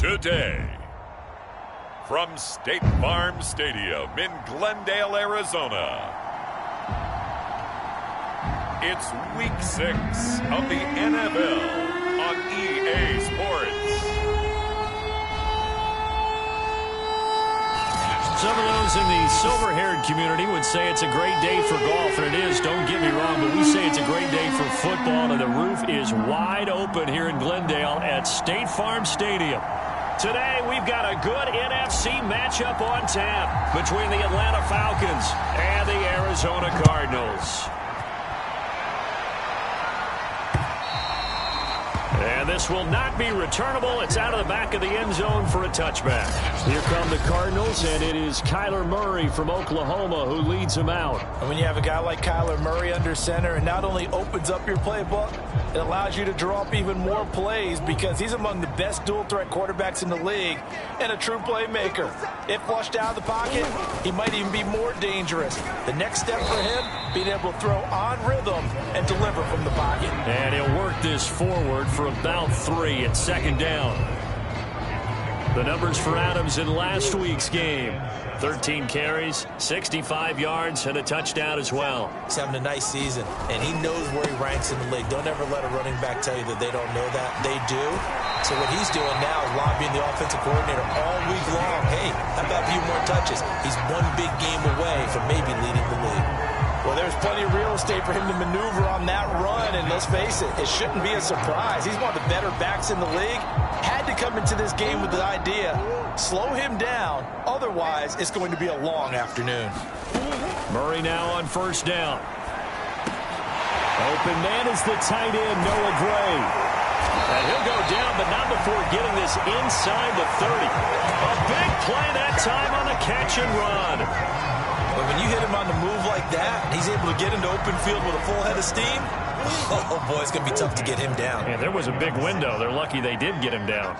Today, from State Farm Stadium in Glendale, Arizona, it's Week 6 of the NFL on EA Sports. Some of those in the silver-haired community would say it's a great day for golf, and it is, don't get me wrong, but we say it's a great day for football, and the roof is wide open here in Glendale at State Farm Stadium. Today, we've got a good NFC matchup on tap between the Atlanta Falcons and the Arizona Cardinals. And this will not be returnable. It's out of the back of the end zone for a touchback. Here come the Cardinals, and it is Kyler Murray from Oklahoma who leads them out. And when you have a guy like Kyler Murray under center, it not only opens up your playbook, it allows you to draw up even more plays because he's among the best dual-threat quarterbacks in the league and a true playmaker. If flushed out of the pocket, he might even be more dangerous. The next step for him, being able to throw on rhythm and deliver from the pocket. And he'll work this forward for about 3 at second down. The numbers for Adams in last week's game: 13 carries, 65 yards, and a touchdown as well. He's having a nice season, and he knows where he ranks in the league. Don't ever let a running back tell you that they don't know that. They do. So what he's doing now is lobbying the offensive coordinator all week long. Hey, how about a few more touches? He's one big game away from maybe leading the league. Well, there's plenty of real estate for him to maneuver on that run, and let's face it, it shouldn't be a surprise. He's one of the better backs in the league. Had to come into this game with the idea, slow him down, otherwise it's going to be a long afternoon. Murray now on first down. Open man is the tight end, Noah Gray. And he'll go down, but not before getting this inside the 30. A big play that time on the catch and run. But when you hit him on the move like that, he's able to get into open field with a full head of steam. Oh, boy, it's going to be tough to get him down. And there was a big window. They're lucky they did get him down.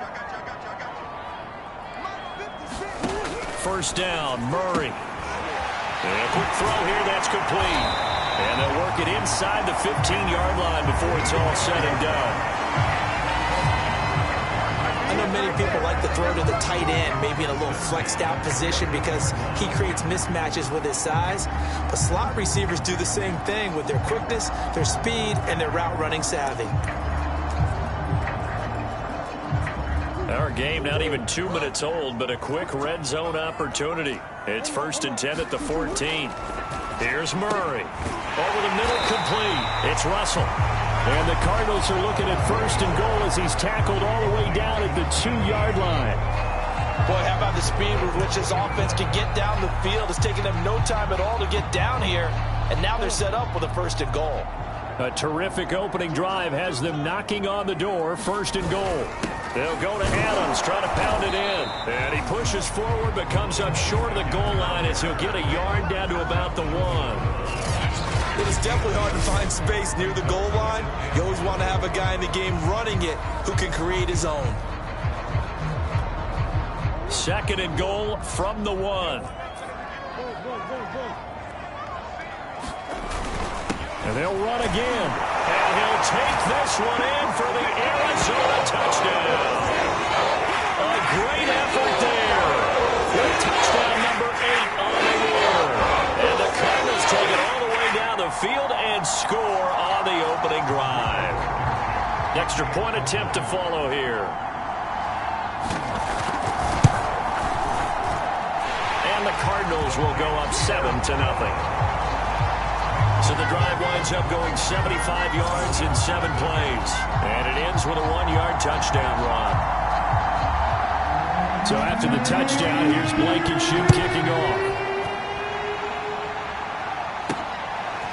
First down, Murray. And a quick throw here, that's complete. And they'll work it inside the 15-yard line before it's all said and done. I know many people like to throw to the tight end, maybe in a little flexed out position because he creates mismatches with his size. But slot receivers do the same thing with their quickness, their speed, and their route running savvy. Our game not even 2 minutes old, but a quick red zone opportunity. It's 1st and 10 at the 14. Here's Murray. Over the middle, complete. It's Russell. And the Cardinals are looking at 1st and goal as he's tackled all the way down at the 2-yard line. Boy, how about the speed with which this offense can get down the field? It's taken them no time at all to get down here, and now they're set up with a 1st and goal. A terrific opening drive has them knocking on the door, 1st and goal. They'll go to Adams, try to pound it in. And he pushes forward but comes up short of the goal line as he'll get a yard down to about the 1. It is definitely hard to find space near the goal line. You always want to have a guy in the game running it who can create his own. 2nd and goal from the 1. And they'll run again. And he'll take this one in for the Arizona touchdown. A great effort there. With touchdown number 8 on the year. And the Cardinals take it all the way down the field and score on the opening drive. Extra point attempt to follow here. And the Cardinals will go up 7-0. So the drive winds up going 75 yards in 7 plays. And it ends with a 1-yard touchdown run. So after the touchdown, here's Blankenship kicking off.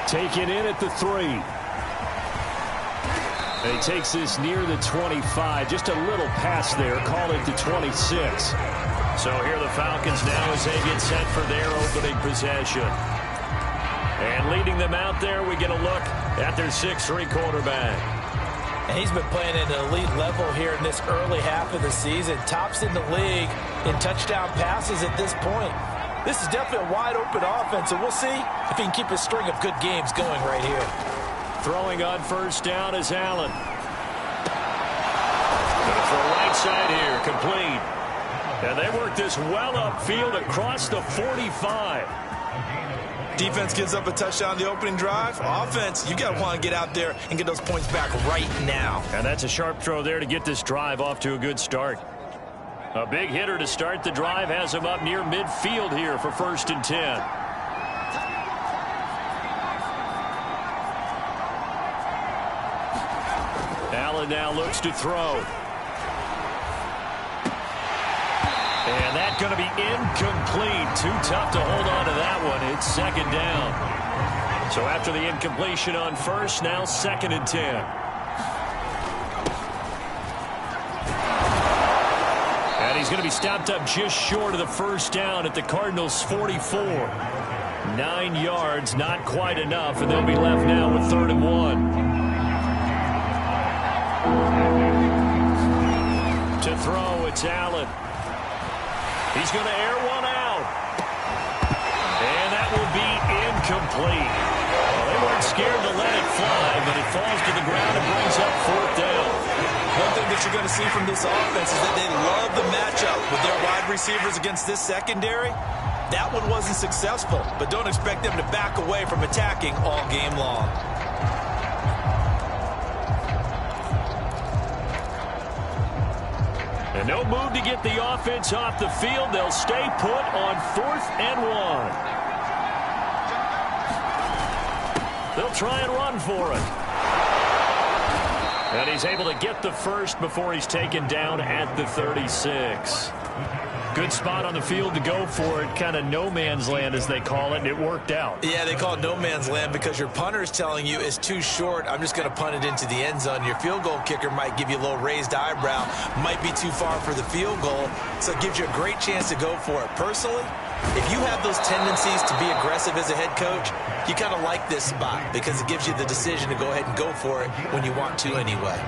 Taken in at the 3. And he takes this near the 25. Just a little pass there. Call it the 26. So here the Falcons now as they get set for their opening possession. And leading them out there, we get a look at their 6'3" quarterback. And he's been playing at an elite level here in this early half of the season. Tops in the league in touchdown passes at this point. This is definitely a wide-open offense, and we'll see if he can keep a string of good games going right here. Throwing on first down is Allen. Gonna throw right right side here, complete. And they work this well upfield across the 45. Defense gives up a touchdown the opening drive. Offense, you got to want to get out there and get those points back right now. And that's a sharp throw there to get this drive off to a good start. A big hitter to start the drive has him up near midfield here for 1st and 10. Allen now looks to throw. And that's going to be incomplete. Too tough to hold on to that one. It's 2nd down. So after the incompletion on 1st, now 2nd and 10. And he's going to be stopped up just short of the 1st down at the Cardinals' 44. 9 yards, not quite enough, and they'll be left now with 3rd and 1. To throw, it's Allen. He's going to air one out. And that will be incomplete. Well, they weren't scared to let it fly, but it falls to the ground and brings up 4th down. One thing that you're going to see from this offense is that they love the matchup with their wide receivers against this secondary. That one wasn't successful, but don't expect them to back away from attacking all game long. And no move to get the offense off the field. They'll stay put on 4th and 1. They'll try and run for it. And he's able to get the first before he's taken down at the 36. Good spot on the field to go for it. Kind of no man's land, as they call it, and it worked out. Yeah, they call it no man's land because your punter is telling you it's too short. I'm just going to punt it into the end zone. Your field goal kicker might give you a little raised eyebrow. Might be too far for the field goal, so it gives you a great chance to go for it. Personally, if you have those tendencies to be aggressive as a head coach, you kind of like this spot because it gives you the decision to go ahead and go for it when you want to anyway.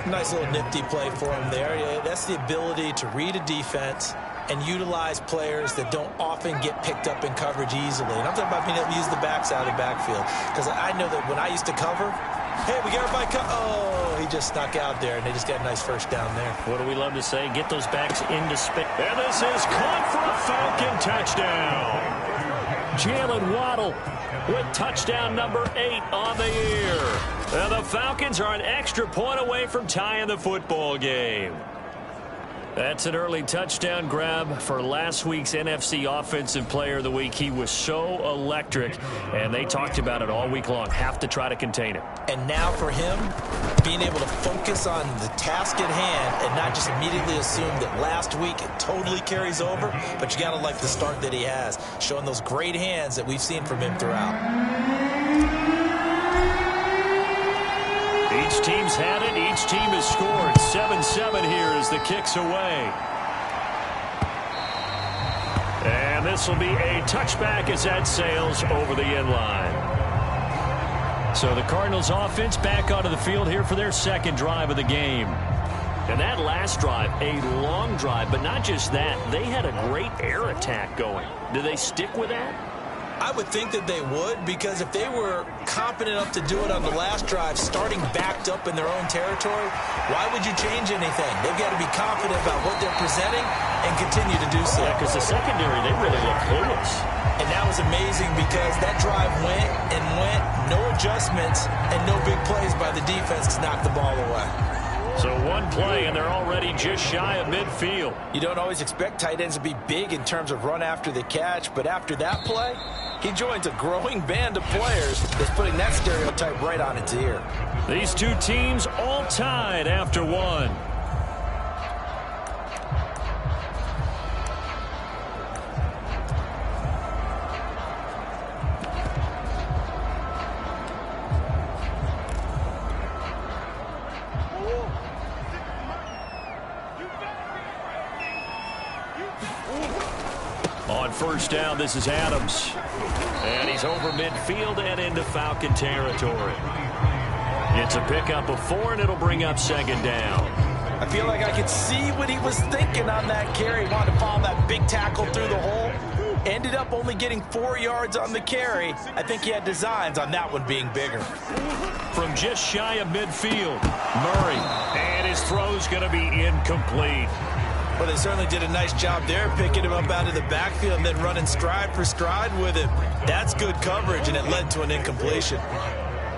Nice little nifty play for him there. Yeah, that's the ability to read a defense and utilize players that don't often get picked up in coverage easily. And I'm talking about being able to use the backside of the backfield. Because I know that when I used to cover, hey, we got everybody oh, he just snuck out there, and they just got a nice 1st down there. What do we love to say? Get those backs into space. And this is caught for a Falcon touchdown. Jalen Waddle with touchdown number 8 on the year. And the Falcons are an extra point away from tying the football game. That's an early touchdown grab for last week's NFC Offensive Player of the Week. He was so electric, and they talked about it all week long. Have to try to contain him. And now for him, being able to focus on the task at hand and not just immediately assume that last week it totally carries over, but you got to like the start that he has, showing those great hands that we've seen from him throughout. Each team's had it. Each team has scored. 7-7 here as the kick's away. And this will be a touchback as that sails over the end line. So the Cardinals offense back onto the field here for their 2nd drive of the game. And that last drive, a long drive, but not just that. They had a great air attack going. Do they stick with that? I would think that they would, because if they were competent enough to do it on the last drive, starting backed up in their own territory, why would you change anything? They've got to be confident about what they're presenting and continue to do so. Yeah, because the secondary, they really look clueless. And that was amazing because that drive went and went, no adjustments, and no big plays by the defense to knock the ball away. So one play, and they're already just shy of midfield. You don't always expect tight ends to be big in terms of run after the catch, but after that play, he joins a growing band of players that's putting that stereotype right on its ear. These two teams all tied after one. On 1st down, this is Adams. And he's over midfield and into Falcon territory. It's a pickup of 4, and it'll bring up 2nd down. I feel like I could see what he was thinking on that carry. He wanted to follow that big tackle through the hole. Ended up only getting 4 yards on the carry. I think he had designs on that one being bigger. From just shy of midfield, Murray. And his throw's going to be incomplete. Well, they certainly did a nice job there, picking him up out of the backfield and then running stride for stride with him. That's good coverage, and it led to an incompletion.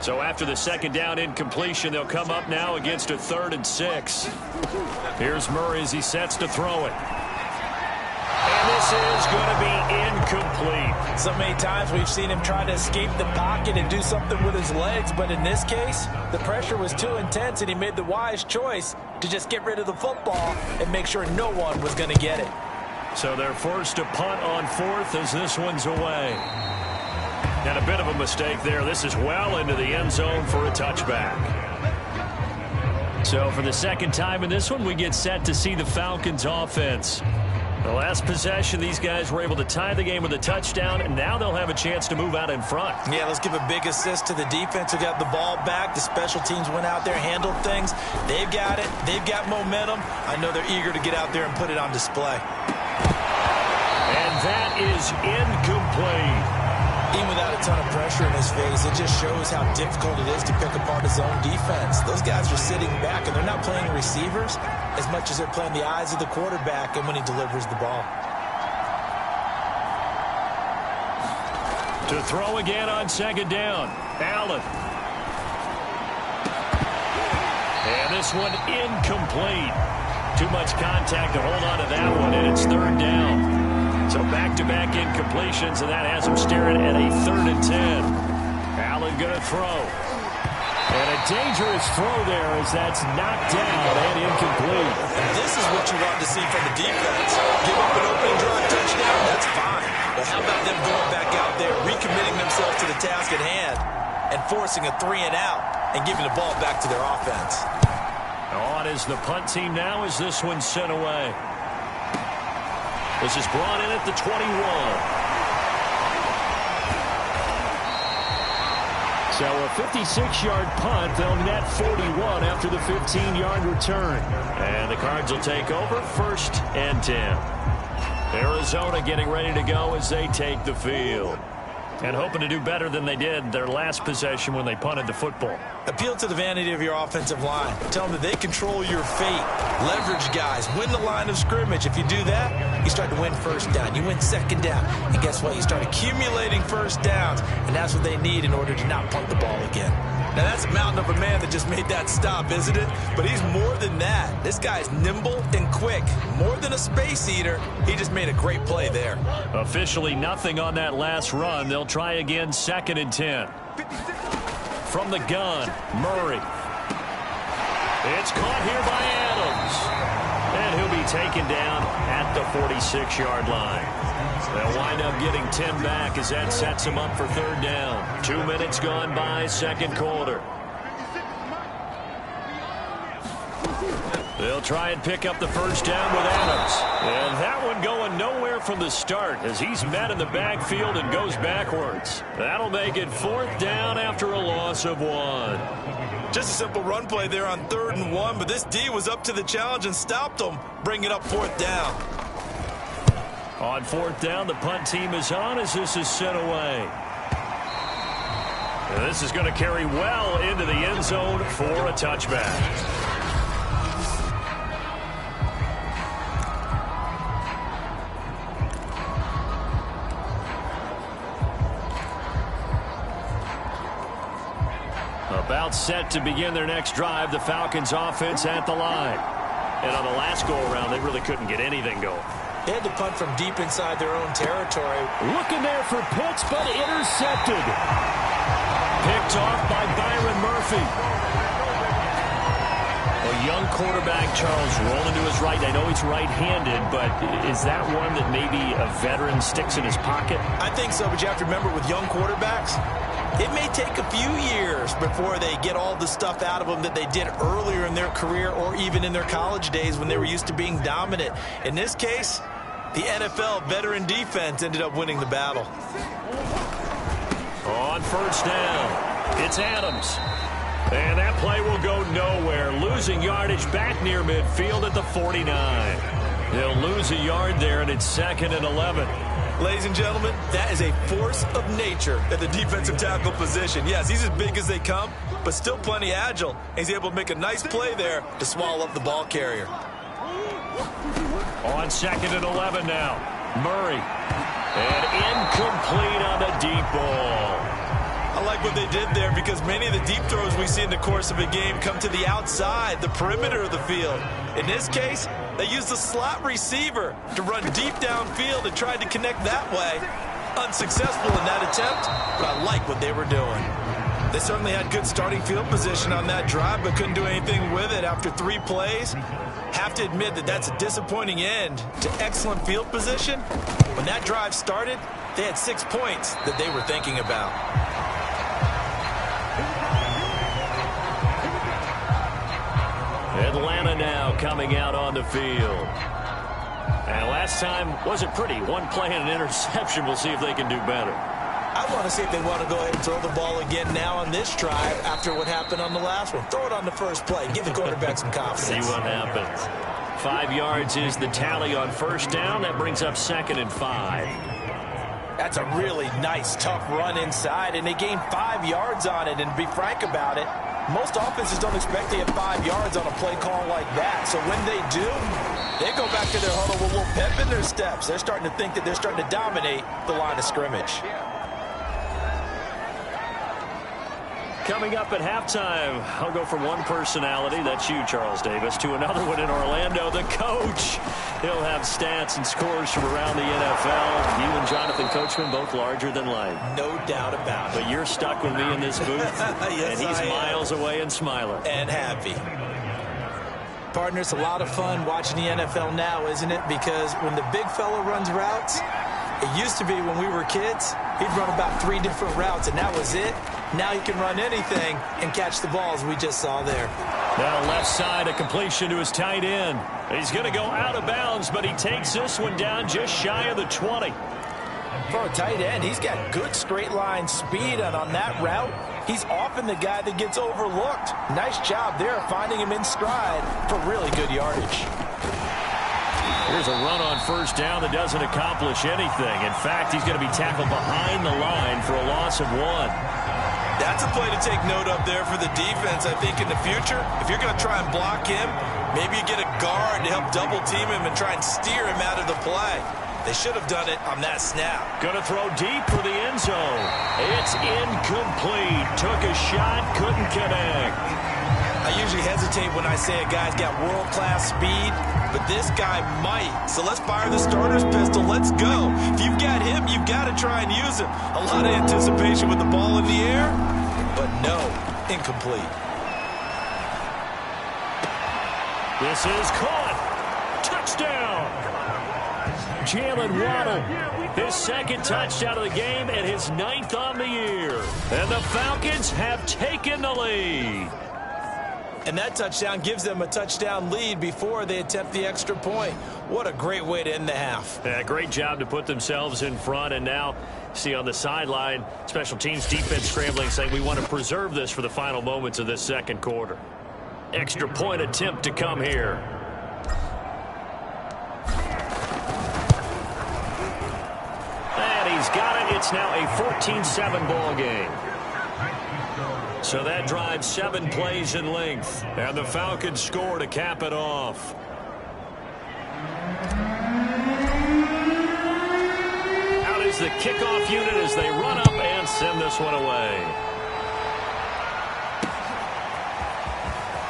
So after the second down incompletion, they'll come up now against a 3rd and 6. Here's Murray as he sets to throw it. And this is going to be incomplete. So many times we've seen him try to escape the pocket and do something with his legs, but in this case, the pressure was too intense and he made the wise choice to just get rid of the football and make sure no one was going to get it. So they're forced to punt on 4th as this one's away. And a bit of a mistake there. This is well into the end zone for a touchback. So for the second time in this one, we get set to see the Falcons offense. The last possession, these guys were able to tie the game with a touchdown, and now they'll have a chance to move out in front. Yeah, let's give a big assist to the defense who got the ball back. The special teams went out there, handled things. They've got it. They've got momentum. I know they're eager to get out there and put it on display. And that is incomplete. Even without a ton of pressure in his face, it just shows how difficult it is to pick apart his own defense. Those guys are sitting back, and they're not playing receivers as much as they're playing the eyes of the quarterback and when he delivers the ball. To throw again on second down, Allen. And this one incomplete. Too much contact to hold on to that one, and it's 3rd down. So back-to-back incompletions, and that has him staring at a 3rd and 10. Allen going to throw. And a dangerous throw there as that's knocked down and incomplete. This is what you want to see from the defense. Give up an opening drive touchdown, that's fine. But how about them going back out there, recommitting themselves to the task at hand, and forcing a 3-and-out and giving the ball back to their offense? On is the punt team now as this one's sent away. This is brought in at the 21. So a 56-yard punt. They'll net 41 after the 15-yard return. And the Cards will take over 1st and 10. Arizona getting ready to go as they take the field. And hoping to do better than they did their last possession when they punted the football. Appeal to the vanity of your offensive line. Tell them that they control your fate. Leverage guys. Win the line of scrimmage. If you do that, you start to win 1st down. You win 2nd down. And guess what? You start accumulating 1st downs. And that's what they need in order to not punt the ball again. Now, that's a mountain of a man that just made that stop, isn't it? But he's more than that. This guy's nimble and quick. More than a space eater, he just made a great play there. Officially nothing on that last run. They'll try again 2nd and 10. From the gun, Murray. It's caught here by Adams. And he'll be taken down at the 46-yard line. They'll wind up getting 10 back as that sets him up for 3rd down. 2 minutes gone by, 2nd quarter. They'll try and pick up the 1st down with Adams. And that one going nowhere from the start as he's met in the backfield and goes backwards. That'll make it 4th down after a loss of 1. Just a simple run play there on 3rd and 1, but this D was up to the challenge and stopped them, bringing up 4th down. On 4th down, the punt team is on as this is sent away. And this is going to carry well into the end zone for a touchback. About set to begin their next drive, the Falcons offense at the line. And on the last go-around, they really couldn't get anything going. They had to punt from deep inside their own territory. Looking there for Pitts, but intercepted. Picked off by Byron Murphy. A young quarterback, Charles, rolling to his right. I know he's right-handed, but is that one that maybe a veteran sticks in his pocket? I think so, but you have to remember with young quarterbacks, it may take a few years before they get all the stuff out of them that they did earlier in their career or even in their college days when they were used to being dominant. In this case, the NFL veteran defense ended up winning the battle. On 1st down, it's Adams. And that play will go nowhere. Losing yardage back near midfield at the 49. They'll lose a yard there, and it's 2nd and 11. Ladies and gentlemen, that is a force of nature at the defensive tackle position. Yes, he's as big as they come, but still plenty agile. He's able to make a nice play there to swallow up the ball carrier. On 2nd and 11 now. Murray. And incomplete on the deep ball. I like what they did there because many of the deep throws we see in the course of a game come to the outside, the perimeter of the field. In this case, they used the slot receiver to run deep downfield and tried to connect that way. Unsuccessful in that attempt, but I like what they were doing. They certainly had good starting field position on that drive, but couldn't do anything with it after 3 plays. Have to admit that that's a disappointing end to excellent field position. When that drive started, they had 6 points that they were thinking about. Atlanta now coming out on the field. And last time wasn't pretty. 1 play and an interception. We'll see if they can do better. I want to see if they want to go ahead and throw the ball again now on this drive after what happened on the last one. Throw it on the first play. Give the quarterback some confidence. See what happens. 5 yards is the tally on first down. That brings up 2nd and 5. That's a really nice, tough run inside, and they gained 5 yards on it. And to be frank about it, most offenses don't expect to get 5 yards on a play call like that. So when they do, they go back to their huddle with a little pep in their steps. They're starting to think that they're starting to dominate the line of scrimmage. Coming up at halftime, I'll go from one personality, that's you, Charles Davis, to another one in Orlando, the coach. He'll have stats and scores from around the NFL. You and Jonathan Coachman, both larger than life. No doubt about it. But you're stuck with me in this booth, yes, and he's miles away and smiling. And happy. Partner, it's a lot of fun watching the NFL now, isn't it? Because when the big fella runs routes, it used to be when we were kids, he'd run about 3 different routes, and that was it. Now he can run anything and catch the balls we just saw there. Now left side, a completion to his tight end. He's going to go out of bounds, but he takes this one down just shy of the 20. For a tight end, he's got good straight line speed, and on that route, he's often the guy that gets overlooked. Nice job there finding him in stride for really good yardage. Here's a run on first down that doesn't accomplish anything. In fact, he's going to be tackled behind the line for a loss of 1. That's a play to take note of there for the defense, I think, in the future. If you're going to try and block him, maybe you get a guard to help double-team him and try and steer him out of the play. They should have done it on that snap. Going to throw deep for the end zone. It's incomplete. Took a shot, couldn't connect. I usually hesitate when I say a guy's got world-class speed, but this guy might. So let's fire the starter's pistol. Let's go. If you've got him, you've got to try and use him. A lot of anticipation with the ball in the air, but no, incomplete. This is caught. Touchdown. Jalen Waddle, his 2nd touchdown of the game and his 9th on the year. And the Falcons have taken the lead. And that touchdown gives them a touchdown lead before they attempt the extra point. What a great way to end the half. Yeah, great job to put themselves in front. And now, see on the sideline, special teams defense scrambling, saying we want to preserve this for the final moments of this 2nd quarter. Extra point attempt to come here. And he's got it. It's now a 14-7 ball game. So that drives 7 plays in length. And the Falcons score to cap it off. Out is the kickoff unit as they run up and send this one away.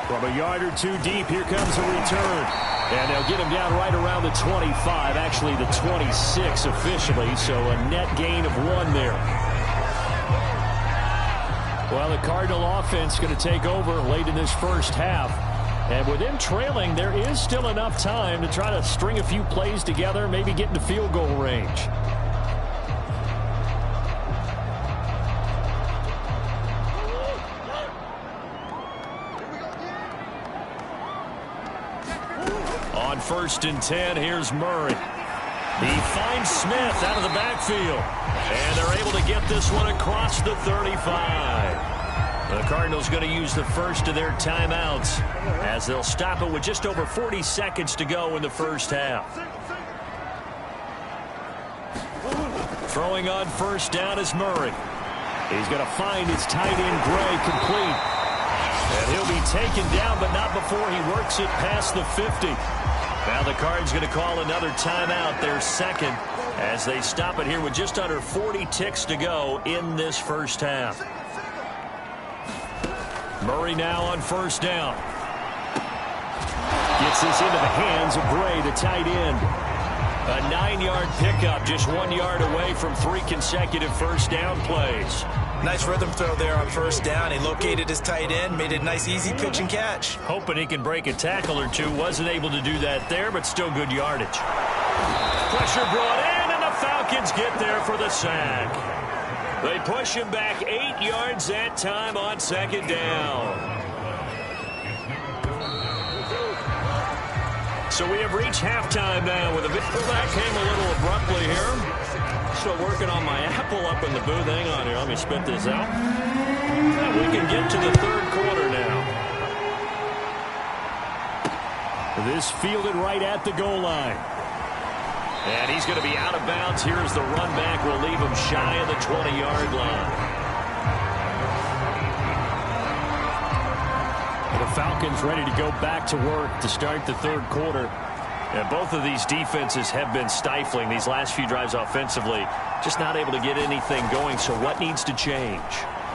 From a yard or 2 deep, here comes a return. And they'll get him down right around the 25, actually the 26 officially, so a net gain of 1 there. Well, the Cardinal offense going to take over late in this first half. And with them trailing, there is still enough time to try to string a few plays together, maybe get into field goal range. On 1st and 10, here's Murray. He finds Smith out of the backfield. And they're able to get this one across the 35. The Cardinals going to use the first of their timeouts as they'll stop it with just over 40 seconds to go in the first half. Throwing on first down is Murray. He's going to find his tight end Gray complete. And he'll be taken down, but not before he works it past the 50. Now the Cards going to call another timeout, their second, as they stop it here with just under 40 ticks to go in this first half. Murray now on first down. Gets this into the hands of Gray, the tight end. A 9-yard pickup, just 1 yard away from 3 consecutive first down plays. Nice rhythm throw there on first down. He located his tight end, made a nice easy pitch and catch. Hoping he can break a tackle or two. Wasn't able to do that there, but still good yardage. Pressure brought in, and the Falcons get there for the sack. They push him back 8 yards that time on second down. So we have reached halftime now with a victory. That came a little abruptly here. Still working on my apple up in the booth. Hang on here. Let me spit this out. And we can get to the third quarter now. This fielded right at the goal line. And he's going to be out of bounds. Here's the run back. Will leave him shy of the 20-yard line. The Falcons ready to go back to work to start the third quarter. And both of these defenses have been stifling these last few drives offensively. Just not able to get anything going. So what needs to change?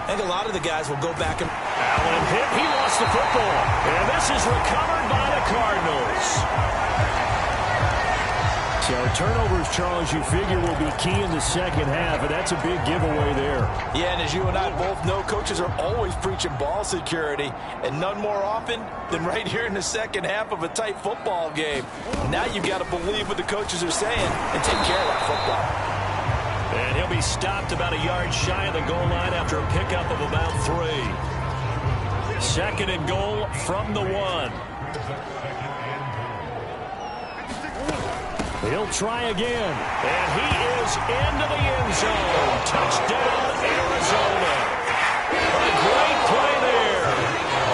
I think a lot of the guys will go back and... Allen hit. He lost the football. And this is recovered by the Cardinals. So turnovers, Charles, you figure will be key in the second half, and that's a big giveaway there. Yeah, and as you and I both know, coaches are always preaching ball security, and none more often than right here in the second half of a tight football game. Now you've got to believe what the coaches are saying and take care of that football. And he'll be stopped about a yard shy of the goal line after a pickup of about 3. Second and goal from the 1. He'll try again. And he is into the end zone. Touchdown, Arizona. A great play there.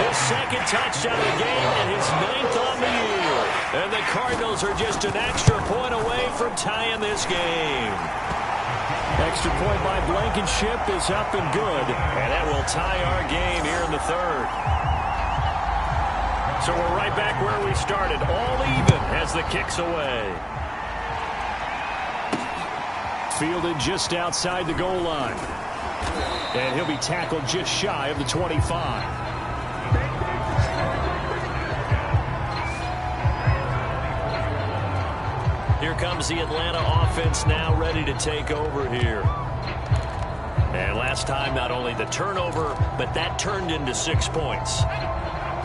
His second touchdown of the game and his 9th on the year. And the Cardinals are just an extra point away from tying this game. Extra point by Blankenship is up and good. And that will tie our game here in the third. So we're right back where we started. All even as the kick's away. Fielded just outside the goal line. And he'll be tackled just shy of the 25. Here comes the Atlanta offense now ready to take over here. And last time, not only the turnover, but that turned into 6 points.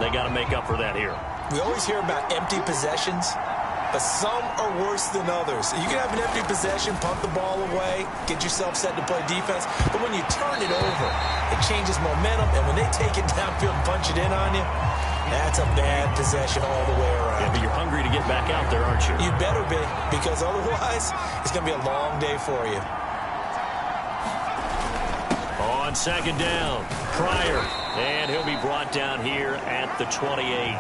They got to make up for that here. We always hear about empty possessions, but some are worse than others. You can have an empty possession, punt the ball away, get yourself set to play defense, but when you turn it over, it changes momentum, and when they take it downfield and punch it in on you, that's a bad possession all the way around. Yeah, but you're hungry to get back out there, aren't you? You better be, because otherwise, it's going to be a long day for you. On second down, Pryor, and he'll be brought down here at the 28.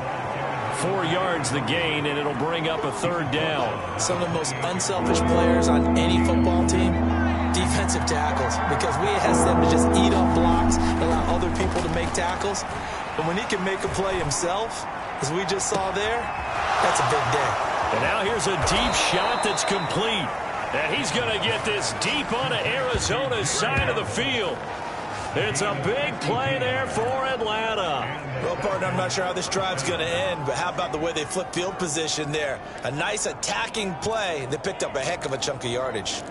4 yards the gain, and it'll bring up a third down. Some of the most unselfish players on any football team, defensive tackles, because we ask them to just eat up blocks, allow other people to make tackles. But when he can make a play himself, as we just saw there, that's a big day. And now here's a deep shot that's complete. And he's going to get this deep onto Arizona's side of the field. It's a big play there for Atlanta. Well, partner, I'm not sure how this drive's going to end, but how about the way they flip field position there? A nice attacking play that picked up a heck of a chunk of yardage.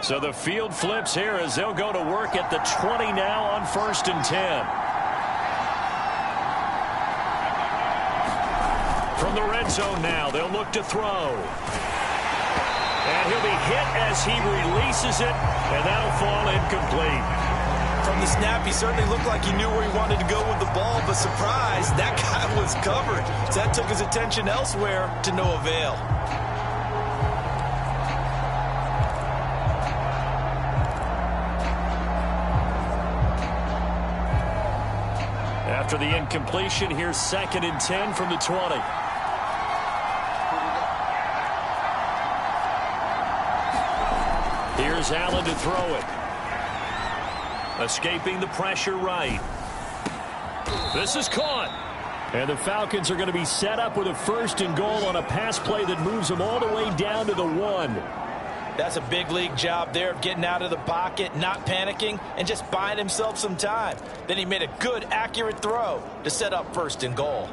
So the field flips here as they'll go to work at the 20 now on 1st and 10. From the red zone now, they'll look to throw. And he'll be hit as he releases it, and that'll fall incomplete. From the snap, he certainly looked like he knew where he wanted to go with the ball, but surprise, that guy was covered. So that took his attention elsewhere to no avail. After the incompletion, here's 2nd and 10 from the 20. is Allen to throw it. Escaping the pressure right. This is caught. And the Falcons are going to be set up with a 1st and goal on a pass play that moves them all the way down to the 1. That's a big league job there of getting out of the pocket, not panicking, and just buying himself some time. Then he made a good, accurate throw to set up 1st and goal.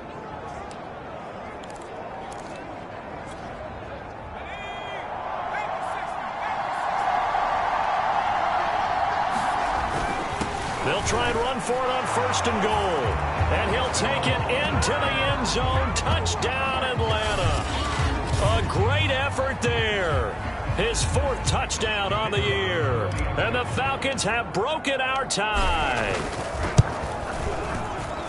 They'll try and run for it on 1st and goal. And he'll take it into the end zone. Touchdown, Atlanta. A great effort there. His 4th touchdown on the year. And the Falcons have broken our tie.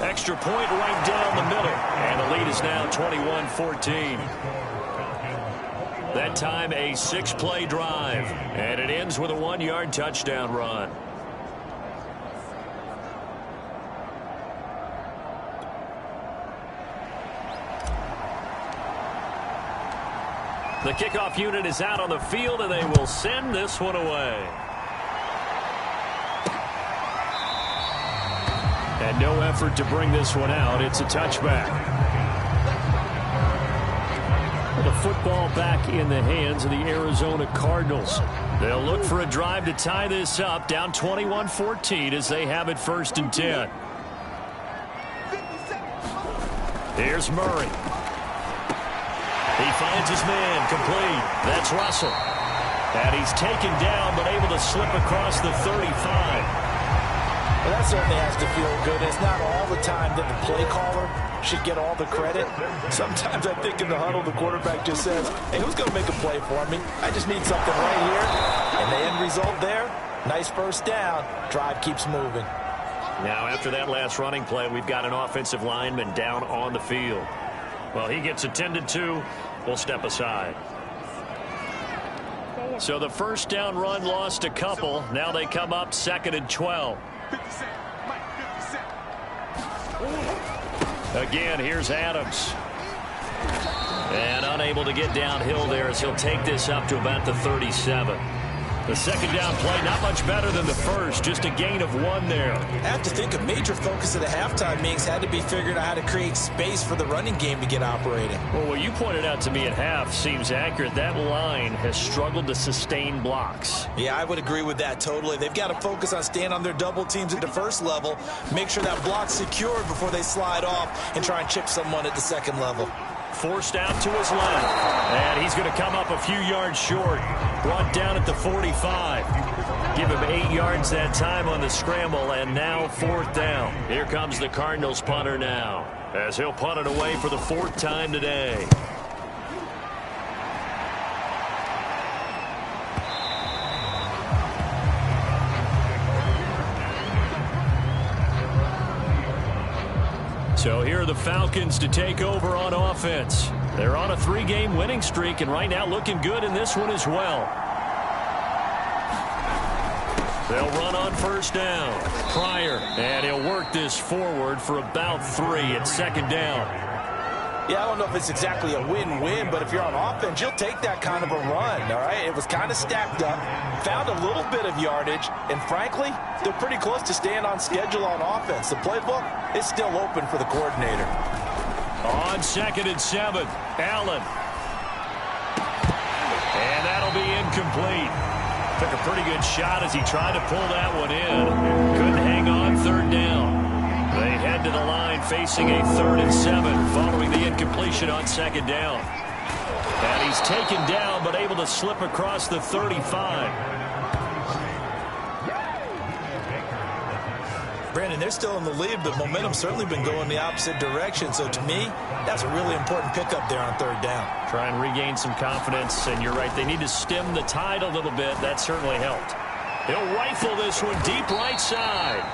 Extra point right down the middle. And the lead is now 21-14. That time a 6-play drive. And it ends with a 1-yard touchdown run. The kickoff unit is out on the field, and they will send this one away. And no effort to bring this one out. It's a touchback. The football back in the hands of the Arizona Cardinals. They'll look for a drive to tie this up, down 21-14 as they have it 1st and 10. Here's Murray. He finds his man, complete. That's Russell. And he's taken down, but able to slip across the 35. Well, that certainly has to feel good. It's not all the time that the play caller should get all the credit. Sometimes I think in the huddle, the quarterback just says, hey, who's going to make a play for me? I just need something right here. And the end result there, nice 1st down. Drive keeps moving. Now, after that last running play, we've got an offensive lineman down on the field. Well, he gets attended to. We'll step aside. So the 1st down run lost a couple. Now they come up 2nd and 12. Again, here's Adams. And unable to get downhill there as he'll take this up to about the 37. The 2nd down play, not much better than the 1st, just a gain of 1 there. I have to think a major focus of the halftime meetings had to be figuring out how to create space for the running game to get operating. Well, what you pointed out to me at half seems accurate. That line has struggled to sustain blocks. Yeah, I would agree with that totally. They've got to focus on staying on their double teams at the 1st level, make sure that block's secured before they slide off and try and chip someone at the 2nd level. Forced out to his left. And he's going to come up a few yards short. Brought down at the 45. Give him 8 yards that time on the scramble, and now 4th down. Here comes the Cardinals punter now, as he'll punt it away for the 4th time today. So here are the Falcons to take over on offense. They're on a 3-game winning streak, and right now looking good in this one as well. They'll run on 1st down. Pryor, and he'll work this forward for about 3 at 2nd down. Yeah, I don't know if it's exactly a win-win, but if you're on offense, you'll take that kind of a run, all right? It was kind of stacked up, found a little bit of yardage, and frankly, they're pretty close to staying on schedule on offense. The playbook is still open for the coordinator. On 2nd and 7, Allen. And that'll be incomplete. Took a pretty good shot as he tried to pull that one in. Couldn't hang on 3rd down. They head to the line facing a 3rd and 7 following the incompletion on 2nd down. And he's taken down but able to slip across the 35. Brandon, they're still in the lead, but momentum's certainly been going the opposite direction. So to me, that's a really important pickup there on 3rd down. Try and regain some confidence, and you're right, they need to stem the tide a little bit. That certainly helped. He'll rifle this one deep right side.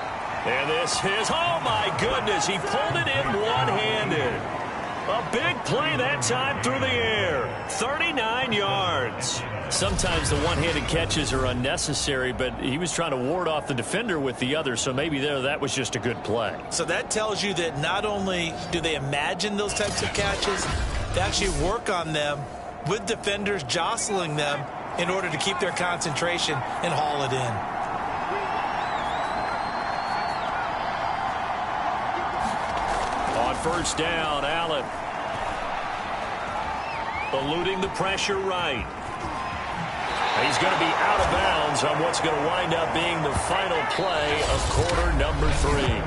And this is, oh my goodness, he pulled it in one-handed. A big play that time through the air. 39 yards. Sometimes the one-handed catches are unnecessary, but he was trying to ward off the defender with the other, so maybe that was just a good play. So that tells you that not only do they imagine those types of catches, they actually work on them with defenders jostling them in order to keep their concentration and haul it in. On first down, Allen. Eluding the pressure right. He's going to be out of bounds on what's going to wind up being the final play of quarter number 3.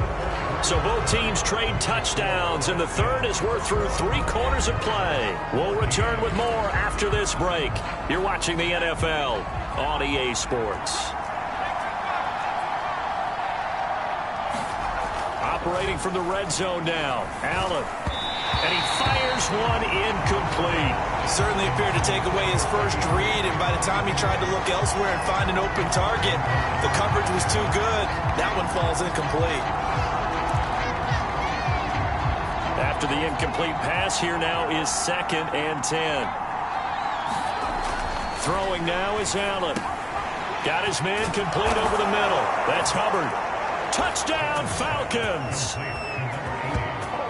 So both teams trade touchdowns, and the third as we're through 3 quarters of play. We'll return with more after this break. You're watching the NFL on EA Sports. Operating from the red zone now, Allen. And he fires one incomplete. Certainly appeared to take away his first read, and by the time he tried to look elsewhere and find an open target, the coverage was too good. That one falls incomplete. After the incomplete pass, here now is 2nd and 10. Throwing now is Allen. Got his man complete over the middle. That's Hubbard. Touchdown, Falcons.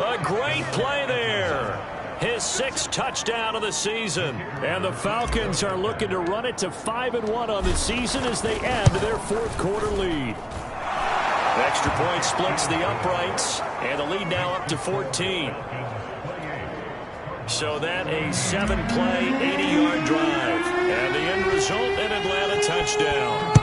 A great play there. His 6th touchdown of the season. And the Falcons are looking to run it to 5-1 on the season as they add to their 4th quarter lead. Extra point splits the uprights, and the lead now up to 14. So that a 7-play, 80-yard drive. And the end result, an Atlanta touchdown.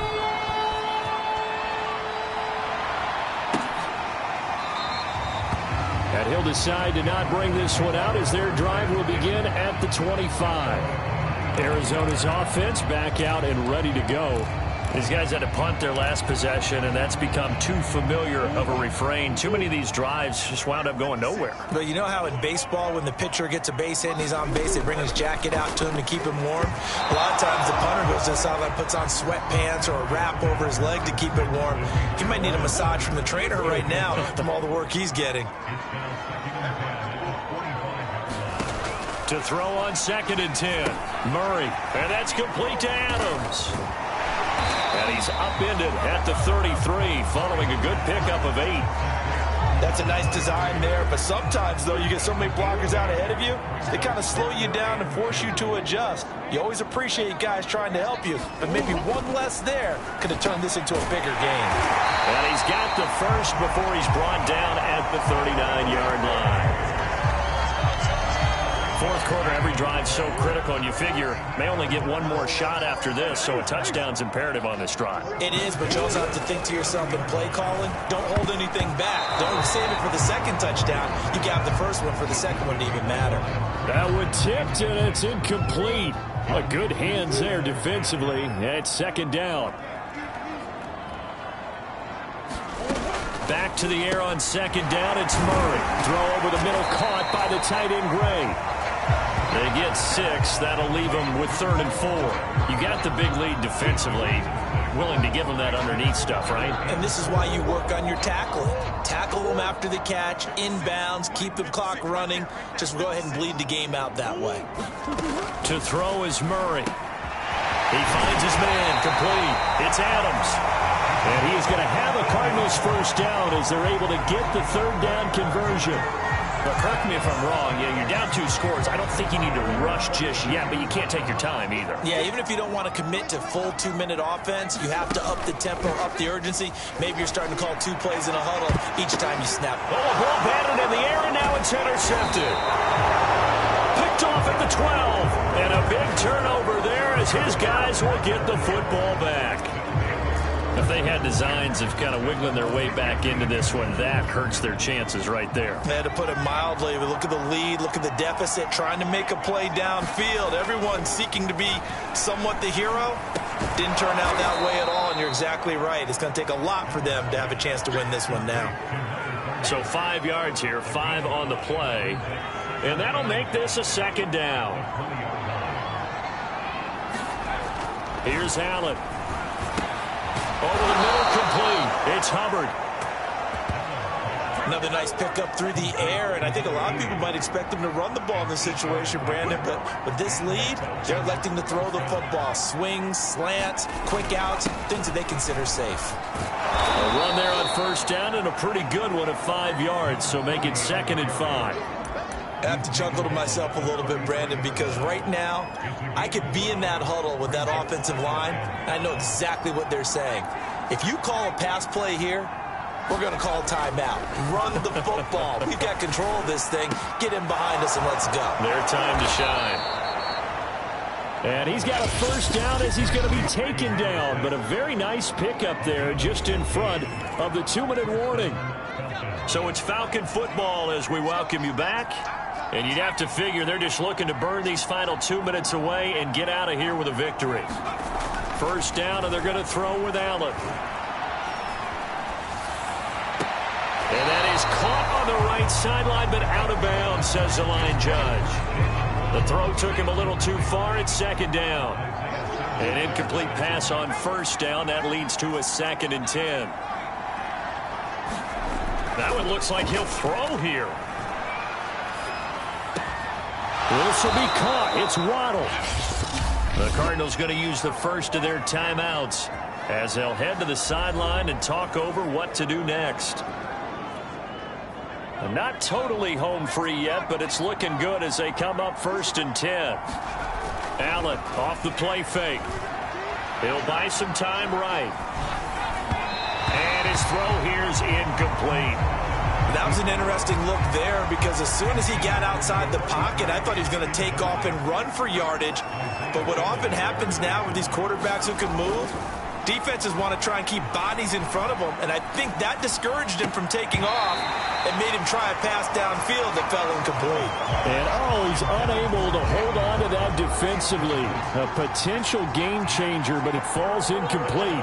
And he'll decide to not bring this one out as their drive will begin at the 25. Arizona's offense back out and ready to go. These guys had to punt their last possession, and that's become too familiar of a refrain. Too many of these drives just wound up going nowhere. But you know how in baseball, when the pitcher gets a base hit and he's on base, they bring his jacket out to him to keep him warm? A lot of times the punter goes to the sideline, puts on sweatpants or a wrap over his leg to keep it warm. He might need a massage from the trainer right now from all the work he's getting. To throw on 2nd and 10. Murray, and that's complete to Adams. And he's upended at the 33 following a good pickup of 8. That's a nice design there, but sometimes, though, you get so many blockers out ahead of you, they kind of slow you down and force you to adjust. You always appreciate guys trying to help you, but maybe one less there could have turned this into a bigger game. And he's got the first before he's brought down at the 39-yard line. 4th quarter, every drive so critical, and you figure may only get one more shot after this, so a touchdown's imperative on this drive. It is, but you also have to think to yourself in play calling, don't hold anything back. Don't save it for the 2nd touchdown. You got the first one for the 2nd one to even matter. That one tipped, and it's incomplete. A good hands there defensively, and it's 2nd down. Back to the air on 2nd down, it's Murray. Throw over the middle, caught by the tight end Gray. They get 6. That'll leave them with 3rd and 4. You got the big lead defensively. Willing to give them that underneath stuff, right? And this is why you work on your tackling. Tackle them after the catch, inbounds, keep the clock running. Just go ahead and bleed the game out that way. To throw is Murray. He finds his man, complete. It's Adams. And he is going to have a Cardinals first down as they're able to get the 3rd down conversion. But correct me if I'm wrong. Yeah, you're down 2 scores. I don't think you need to rush just yet, but you can't take your time either. Yeah, even if you don't want to commit to full 2-minute offense, you have to up the tempo, up the urgency. Maybe you're starting to call 2 plays in a huddle each time you snap. Oh, a ball batted in the air, and now it's intercepted. Picked off at the 12. And a big turnover there as his guys will get the football back. If they had designs of kind of wiggling their way back into this one, that hurts their chances right there. They had to put it mildly. Look at the lead, look at the deficit, trying to make a play downfield. Everyone seeking to be somewhat the hero. Didn't turn out that way at all, and you're exactly right. It's going to take a lot for them to have a chance to win this one now. So 5 yards here, 5 on the play, and that'll make this a 2nd down. Here's Allen. Over the middle, complete. It's Hubbard. Another nice pickup through the air, and I think a lot of people might expect them to run the ball in this situation, Brandon, but with this lead, they're electing to throw the football. Swings, slants, quick outs, things that they consider safe. A run there on first down, and a pretty good one at 5 yards, so make it 2nd and 5. I have to chuckle to myself a little bit, Brandon, because right now I could be in that huddle with that offensive line, and I know exactly what they're saying. If you call a pass play here, we're going to call timeout. Run the football. We've got control of this thing. Get him behind us and let's go. Their time to shine. And he's got a first down as he's going to be taken down, but a very nice pickup there just in front of the 2-minute warning. So it's Falcon football as we welcome you back. And you'd have to figure they're just looking to burn these final 2 minutes away and get out of here with a victory. First down, and they're going to throw with Allen. And that is caught on the right sideline, but out of bounds, says the line judge. The throw took him a little too far. It's second down. An incomplete pass on first down. That leads to a 2nd and 10. That one looks like he'll throw here. This will be caught. It's Waddle. The Cardinals going to use the first of their timeouts as they'll head to the sideline and talk over what to do next. Not totally home free yet, but it's looking good as they come up 1st and 10. Allen off the play fake. He'll buy some time right. And his throw here's incomplete. That was an interesting look there because as soon as he got outside the pocket, I thought he was going to take off and run for yardage. But what often happens now with these quarterbacks who can move, defenses want to try and keep bodies in front of them, and I think that discouraged him from taking off and made him try a pass downfield that fell incomplete. And he's unable to hold on to that defensively. A potential game changer, but it falls incomplete.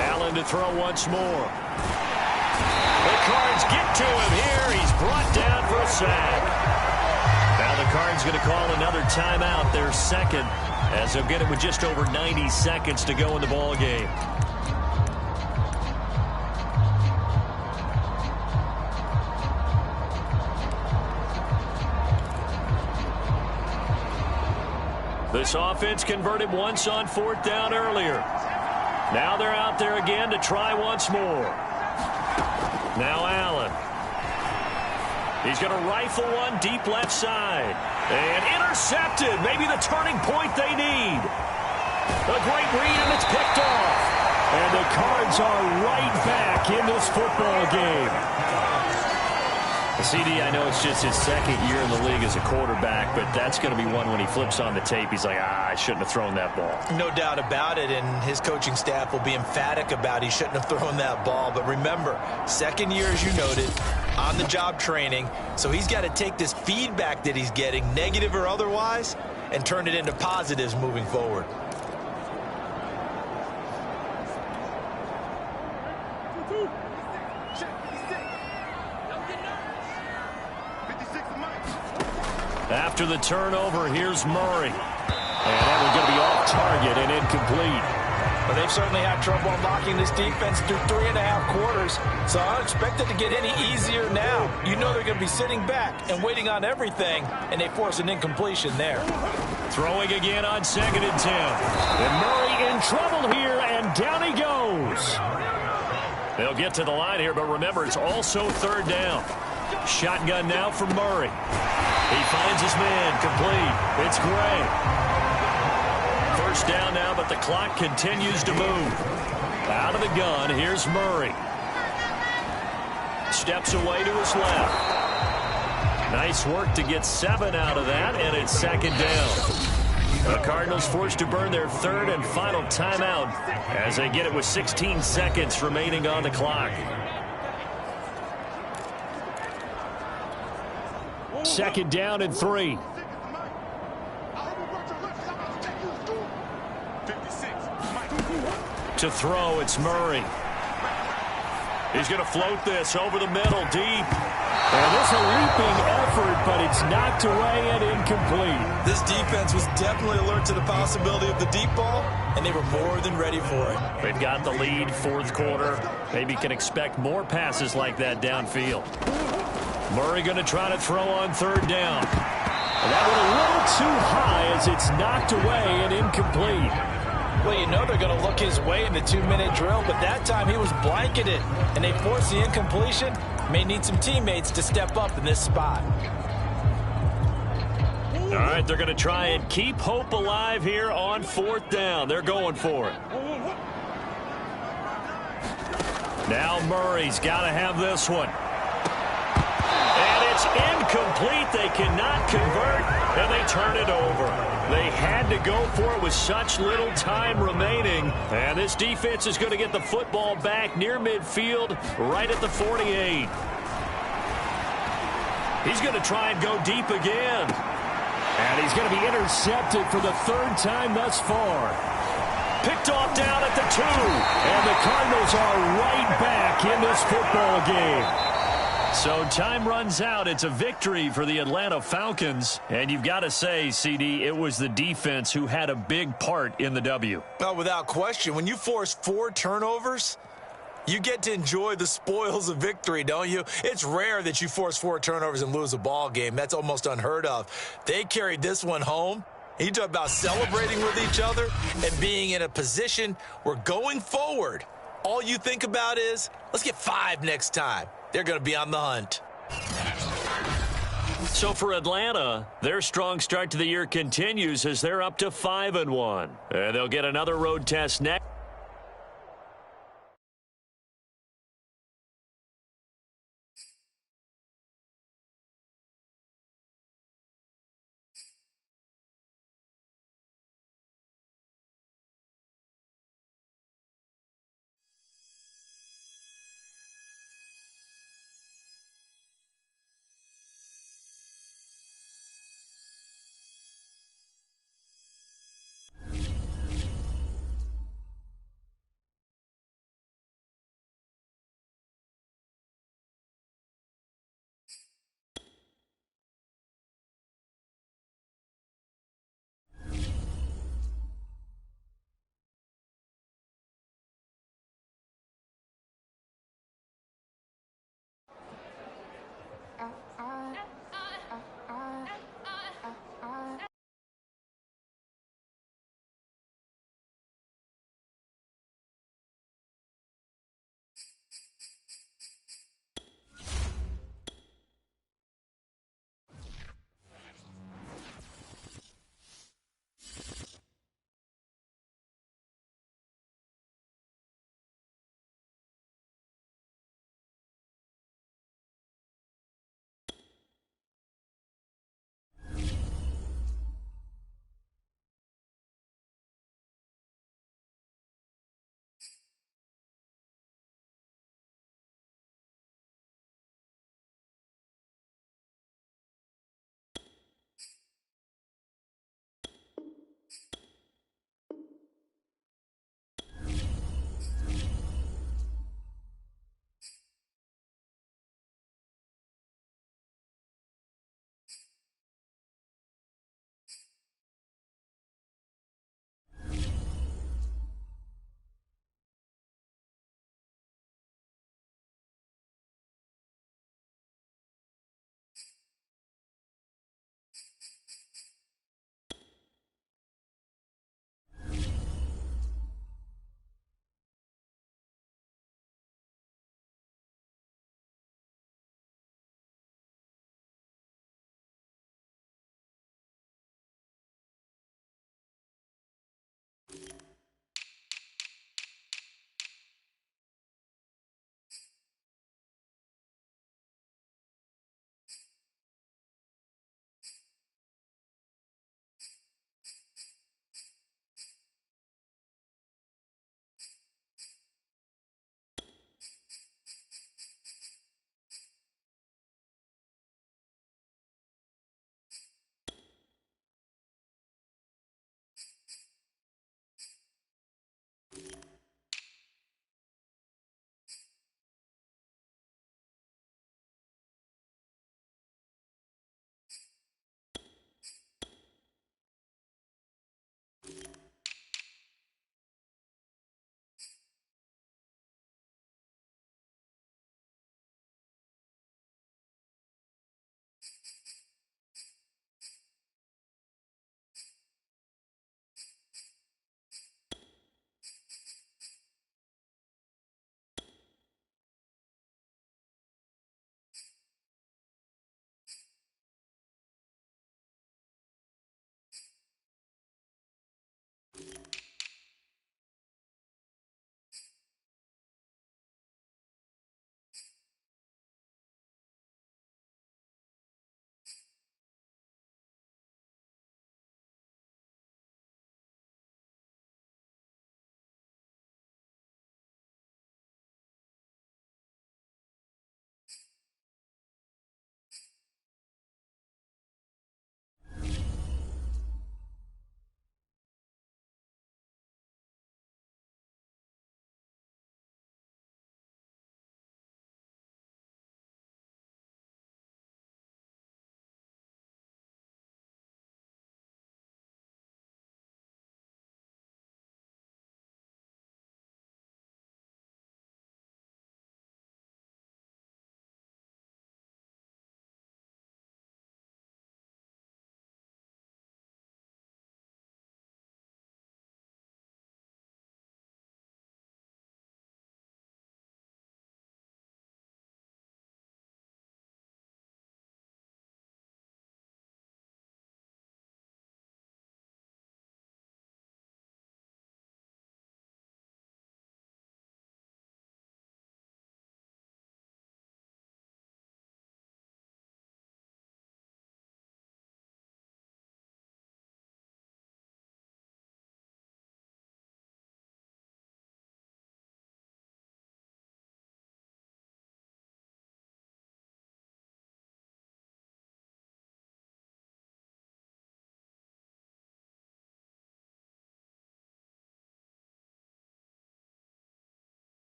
Allen to throw once more. The Cards get to him here. He's brought down for a sack. Now the Cards going to call another timeout, their second, as they'll get it with just over 90 seconds to go in the ball game. This offense converted once on 4th down earlier. Now they're out there again to try once more. Now Allen. He's going to rifle one deep left side. And intercepted. Maybe the turning point they need. A great read, and it's picked off. And the Cards are right back in this football game. CD, I know it's just his 2nd year in the league as a quarterback, but that's going to be one when he flips on the tape, he's like, I shouldn't have thrown that ball. No doubt about it, and his coaching staff will be emphatic about he shouldn't have thrown that ball. But remember, 2nd year, as you noted, on-the-job training, so he's got to take this feedback that he's getting, negative or otherwise, and turn it into positives moving forward. After the turnover, here's Murray. And that one's going to be off target and incomplete. But they've certainly had trouble unlocking this defense through 3.5 quarters, so I don't expect it to get any easier now. You know they're going to be sitting back and waiting on everything, and they force an incompletion there. Throwing again on 2nd and 10. And Murray in trouble here, and down he goes. They'll get to the line here, but remember, it's also 3rd down. Shotgun now for Murray. He finds his man, complete. It's Gray. First down now, but the clock continues to move. Out of the gun, here's Murray. Steps away to his left. Nice work to get 7 out of that, and it's 2nd down. The Cardinals forced to burn their 3rd and final timeout as they get it with 16 seconds remaining on the clock. 2nd down and 3. To throw, it's Murray. He's going to float this over the middle, deep. And this is a leaping effort, but it's knocked away and incomplete. This defense was definitely alert to the possibility of the deep ball, and they were more than ready for it. They've got the lead, 4th quarter. Maybe can expect more passes like that downfield. Murray going to try to throw on 3rd down. And that went a little too high as it's knocked away and incomplete. Well, you know they're going to look his way in the 2-minute drill, but that time he was blanketed, and they forced the incompletion. May need some teammates to step up in this spot. All right, they're going to try and keep hope alive here on 4th down. They're going for it. Now Murray's got to have this one. And it's incomplete. They cannot convert, and they turn it over. They had to go for it with such little time remaining. And this defense is going to get the football back near midfield, right at the 48. He's going to try and go deep again. And he's going to be intercepted for the 3rd time thus far. Picked off down at the 2. And the Cardinals are right back in this football game. So time runs out. It's a victory for the Atlanta Falcons. And you've got to say, CD, it was the defense who had a big part in the W. Well, without question, when you force 4 turnovers, you get to enjoy the spoils of victory, don't you? It's rare that you force 4 turnovers and lose a ball game. That's almost unheard of. They carried this one home. You talk about celebrating with each other and being in a position where going forward, all you think about is, let's get 5 next time. They're going to be on the hunt. So for Atlanta, their strong start to the year continues as they're up to 5-1. And they'll get another road test next.